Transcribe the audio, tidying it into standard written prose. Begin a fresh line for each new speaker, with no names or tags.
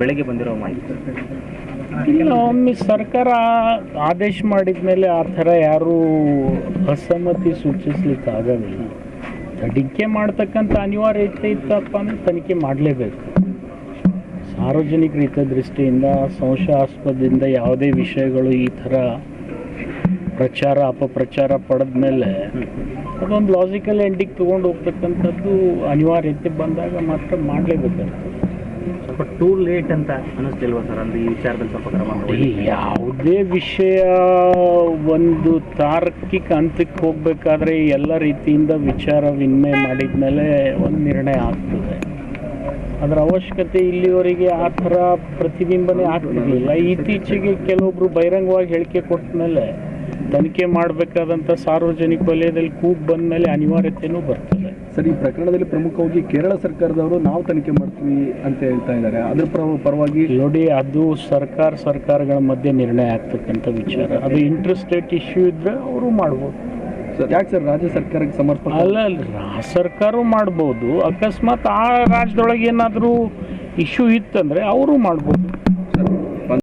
ಬೆಳಗ್ಗೆ ಬಂದಿರೋ ಮಾಹಿತಿ.
ಇಲ್ಲ, ಒಮ್ಮೆ ಸರ್ಕಾರ ಆದೇಶ ಮಾಡಿದ ಮೇಲೆ ಆ ಥರ ಯಾರೂ ಅಸಮ್ಮತಿ ಸೂಚಿಸ್ಲಿಕ್ಕೆ ಆಗೋದಿಲ್ಲ. ತನಿಖೆ ಮಾಡ್ತಕ್ಕಂಥ ಅನಿವಾರ್ಯತೆ ಇತ್ತಪ್ಪ ಅಂದರೆ ತನಿಖೆ ಮಾಡಲೇಬೇಕು. ಸಾರ್ವಜನಿಕರ ಹಿತದೃಷ್ಟಿಯಿಂದ ಸಂಶಯಾಸ್ಪದದಿಂದ ಯಾವುದೇ ವಿಷಯಗಳು ಈ ಥರ ಪ್ರಚಾರ ಅಪಪ್ರಚಾರ ಪಡೆದ ಮೇಲೆ ಅದೊಂದು ಲಾಜಿಕಲ್ ಎಂಡಿಗೆ ತೊಗೊಂಡು ಹೋಗ್ತಕ್ಕಂಥದ್ದು ಅನಿವಾರ್ಯತೆ ಬಂದಾಗ ಮಾತ್ರ ಮಾಡಲೇಬೇಕಾಗ್ತದೆ.
ಸ್ವಲ್ಪ ಟೂ ಲೇಟ್ ಅಂತ ಅನ್ನಿಸ್ತಿಲ್ವಾ ಸರ್? ಅಂದರೆ ಈ ವಿಚಾರದಲ್ಲಿ ಸ್ವಲ್ಪ ಕ್ರಮ
ಯಾವುದೇ ವಿಷಯ ಒಂದು ತಾರ್ಕಿಕ ಹಂತಕ್ಕೆ ಹೋಗಬೇಕಾದ್ರೆ ಎಲ್ಲ ರೀತಿಯಿಂದ ವಿಚಾರ ವಿನಿಮಯ ಮಾಡಿದ ಮೇಲೆ ಒಂದು ನಿರ್ಣಯ ಆಗ್ತದೆ. ಅದರ ಅವಶ್ಯಕತೆ ಇಲ್ಲಿವರೆಗೆ ಆ ಥರ ಪ್ರತಿಬಿಂಬನೆ ಆಗ್ತಿರಲಿಲ್ಲ. ಇತ್ತೀಚೆಗೆ ಕೆಲವೊಬ್ಬರು ಬಹಿರಂಗವಾಗಿ ಹೇಳಿಕೆ ಕೊಟ್ಟ ಮೇಲೆ ತನಿಖೆ ಮಾಡಬೇಕಾದಂಥ ಸಾರ್ವಜನಿಕ ವಲಯದಲ್ಲಿ ಕೂಗು ಬಂದ ಮೇಲೆ ಅನಿವಾರ್ಯತೆಯೂ ಬರ್ತದೆ.
ಸರ್, ಈ ಪ್ರಕರಣದಲ್ಲಿ ಪ್ರಮುಖವಾಗಿ ಕೇರಳ ಸರ್ಕಾರದವರು ನಾವು ತನಿಖೆ ಮಾಡ್ತೀವಿ ಅಂತ ಹೇಳ್ತಾ ಇದ್ದಾರೆ. ಅದ್ರ ಪರವಾಗಿ
ನೋಡಿ, ಅದು ಸರ್ಕಾರಗಳ ಮಧ್ಯೆ ನಿರ್ಣಯ ಆಗ್ತಕ್ಕಂಥ ವಿಚಾರ. ಅದು ಇಂಟರ್ ಸ್ಟೇಟ್ ಇಶ್ಯೂ ಇದ್ದರೆ ಅವರು ಮಾಡ್ಬೋದು.
ಸರ್, ಯಾಕೆ ಸರ್ ರಾಜ್ಯ ಸರ್ಕಾರಕ್ಕೆ ಸಮರ್ಪಕ
ಅಲ್ಲ, ಸರ್ಕಾರ ಮಾಡ್ಬೋದು. ಅಕಸ್ಮಾತ್ ಆ ರಾಜ್ಯದೊಳಗೆ ಏನಾದರೂ ಇಶ್ಯೂ ಇತ್ತಂದರೆ ಅವರು ಮಾಡ್ಬೋದು.